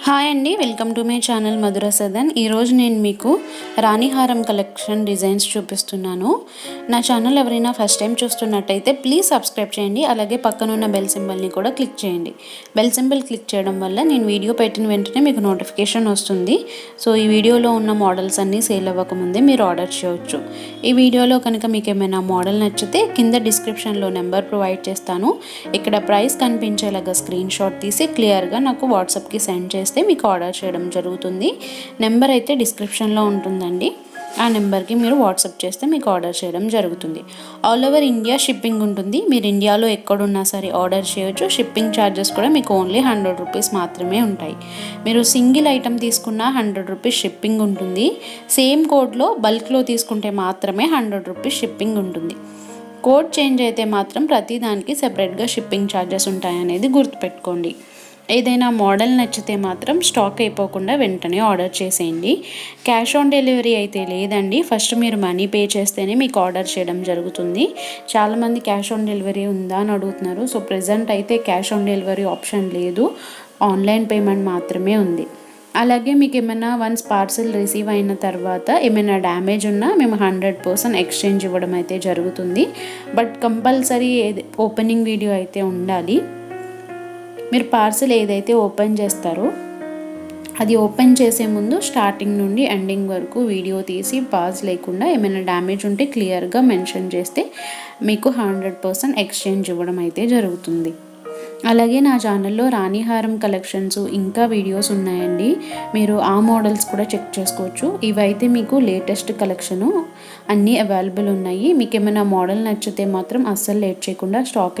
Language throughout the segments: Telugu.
హాయ్ అండి, వెల్కమ్ టు మై ఛానల్ మధుర సదన్. ఈరోజు నేను మీకు రాణి హారం కలెక్షన్ డిజైన్స్ చూపిస్తున్నాను. నా ఛానల్ ఎవరైనా ఫస్ట్ టైం చూస్తున్నట్టయితే ప్లీజ్ సబ్స్క్రైబ్ చేయండి. అలాగే పక్కనున్న బెల్ సింబల్ని కూడా క్లిక్ చేయండి. బెల్ సింబల్ క్లిక్ చేయడం వల్ల నేను వీడియో పెట్టిన వెంటనే మీకు నోటిఫికేషన్ వస్తుంది. సో ఈ వీడియోలో ఉన్న మోడల్స్ అన్నీ సేల్ అవ్వకముందే మీరు ఆర్డర్ చేయవచ్చు. ఈ వీడియోలో కనుక మీకు ఏమైనా మోడల్ నచ్చితే కింద డిస్క్రిప్షన్లో నెంబర్ ప్రొవైడ్ చేస్తాను. ఇక్కడ ప్రైస్ కనిపించేలాగా స్క్రీన్ షాట్ తీసి క్లియర్గా నాకు వాట్సాప్కి సెండ్ చేస్తే మీకు ఆర్డర్ చేయడం జరుగుతుంది. నెంబర్ అయితే డిస్క్రిప్షన్లో ఉంటుందండి. ఆ నెంబర్కి మీరు వాట్సాప్ చేస్తే మీకు ఆర్డర్ చేయడం జరుగుతుంది. ఆల్ ఓవర్ ఇండియా షిప్పింగ్ ఉంటుంది. మీరు ఇండియాలో ఎక్కడున్నా సరే ఆర్డర్ చేయొచ్చు. షిప్పింగ్ ఛార్జెస్ కూడా మీకు ఓన్లీ 100 రూపీస్ మాత్రమే ఉంటాయి. మీరు సింగిల్ ఐటమ్ తీసుకున్న 100 రూపీస్ షిప్పింగ్ ఉంటుంది. సేమ్ కోడ్లో బల్క్లో తీసుకుంటే మాత్రమే 100 రూపీస్ షిప్పింగ్ ఉంటుంది. కోడ్ చేంజ్ అయితే మాత్రం ప్రతి దానికి సెపరేట్గా షిప్పింగ్ ఛార్జెస్ ఉంటాయనేది గుర్తుపెట్టుకోండి. ఏదైనా మోడల్ నచ్చితే మాత్రం స్టాక్ అయిపోకుండా వెంటనే ఆర్డర్ చేసేయండి. క్యాష్ ఆన్ డెలివరీ అయితే లేదండి. ఫస్ట్ మీరు మనీ పే చేస్తేనే మీకు ఆర్డర్ చేయడం జరుగుతుంది. చాలామంది క్యాష్ ఆన్ డెలివరీ ఉందా అని అడుగుతున్నారు. సో ప్రెజెంట్ అయితే క్యాష్ ఆన్ డెలివరీ ఆప్షన్ లేదు, ఆన్లైన్ పేమెంట్ మాత్రమే ఉంది. అలాగే మీకు ఏమైనా వన్స్ పార్సిల్ రిసీవ్ అయిన తర్వాత ఏమైనా డ్యామేజ్ ఉన్నా మేము 100% ఎక్స్చేంజ్ ఇవ్వడం అయితే జరుగుతుంది. బట్ కంపల్సరీ ఓపెనింగ్ వీడియో అయితే ఉండాలి. మీరు పార్సిల్ ఏదైతే ఓపెన్ చేస్తారో అది ఓపెన్ చేసే ముందు స్టార్టింగ్ నుండి ఎండింగ్ వరకు వీడియో తీసి పాజ్ లేకుండా ఏమైనా డ్యామేజ్ ఉంటే క్లియర్గా మెన్షన్ చేస్తే మీకు 100% ఎక్స్చేంజ్ ఇవ్వడం అయితే జరుగుతుంది. అలాగే నా ఛానల్లో రాణి హారం కలెక్షన్స్ ఇంకా వీడియోస్ ఉన్నాయండి. మీరు ఆ మోడల్స్ కూడా చెక్ చేసుకోవచ్చు. ఇవైతే మీకు లేటెస్ట్ కలెక్షను అన్నీ అవైలబుల్ ఉన్నాయి. మీకు ఏమైనా మోడల్ నచ్చితే మాత్రం అస్సలు లేట్ చేయకుండా స్టాక్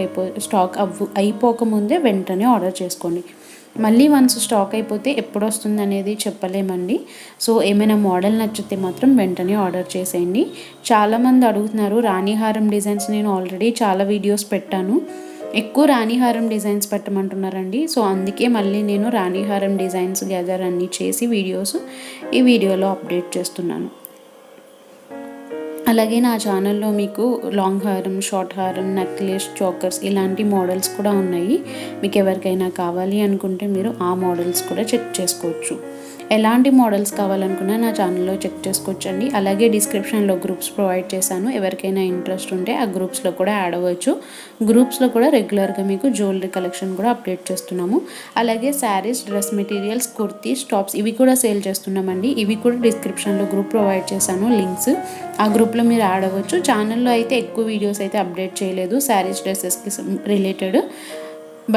అయిపోకముందే వెంటనే ఆర్డర్ చేసుకోండి. మళ్ళీ వన్స్ స్టాక్ అయిపోతే ఎప్పుడు వస్తుంది అనేది చెప్పలేమండి. సో ఏమైనా మోడల్ నచ్చితే మాత్రం వెంటనే ఆర్డర్ చేసేయండి. చాలామంది అడుగుతున్నారు రాణి హారం డిజైన్స్. నేను ఆల్రెడీ చాలా వీడియోస్ పెట్టాను. ఎక్కువ రాణి హారం డిజైన్స్ పెట్టమంటున్నారండి. సో అందుకే మళ్ళీ నేను రాణి హారం డిజైన్స్ గ్యాదర్ అన్నీ చేసి వీడియోస్ ఈ వీడియోలో అప్డేట్ చేస్తున్నాను. అలాగే నా ఛానల్లో మీకు లాంగ్ హారం, షార్ట్ హారం, నెక్లెస్, చోకర్స్ ఇలాంటి మోడల్స్ కూడా ఉన్నాయి. మీకు ఎవరికైనా కావాలి అనుకుంటే మీరు ఆ మోడల్స్ కూడా చెక్ చేసుకోవచ్చు. ఎలాంటి మోడల్స్ కావాలనుకున్నా నా ఛానల్లో చెక్ చేసుకోవచ్చండి. అలాగే డిస్క్రిప్షన్లో గ్రూప్స్ ప్రొవైడ్ చేశాను. ఎవరికైనా ఇంట్రెస్ట్ ఉంటే ఆ గ్రూప్స్లో కూడా యాడ్ అవ్వచ్చు. గ్రూప్స్లో కూడా రెగ్యులర్గా మీకు జ్యువెలరీ కలెక్షన్ కూడా అప్డేట్ చేస్తున్నాము. అలాగే saris, dress materials, kurtis, tops ఇవి కూడా సేల్ చేస్తున్నామండి. ఇవి కూడా డిస్క్రిప్షన్లో గ్రూప్ ప్రొవైడ్ చేశాను లింక్స్. ఆ గ్రూప్లో మీరు యాడ్ అవ్వచ్చు. ఛానల్లో అయితే ఎక్కువ వీడియోస్ అయితే అప్డేట్ చేయలేదు శారీస్, డ్రెస్సెస్కి రిలేటెడ్.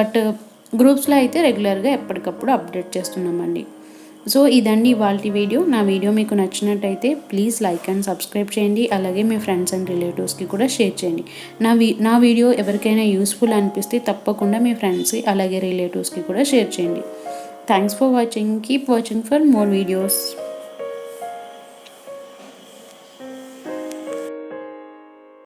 బట్ గ్రూప్స్లో అయితే రెగ్యులర్గా ఎప్పటికప్పుడు అప్డేట్ చేస్తున్నామండి. సో ఇదండి ఇవాళ వీడియో. నా వీడియో మీకు నచ్చినట్టయితే ప్లీజ్ లైక్ అండ్ సబ్స్క్రైబ్ చేయండి. అలాగే మీ ఫ్రెండ్స్ అండ్ రిలేటివ్స్కి కూడా షేర్ చేయండి. నా వీడియో ఎవరికైనా యూస్ఫుల్ అనిపిస్తే తప్పకుండా మీ ఫ్రెండ్స్కి అలాగే రిలేటివ్స్కి కూడా షేర్ చేయండి. Thanks for watching. Keep watching for more videos.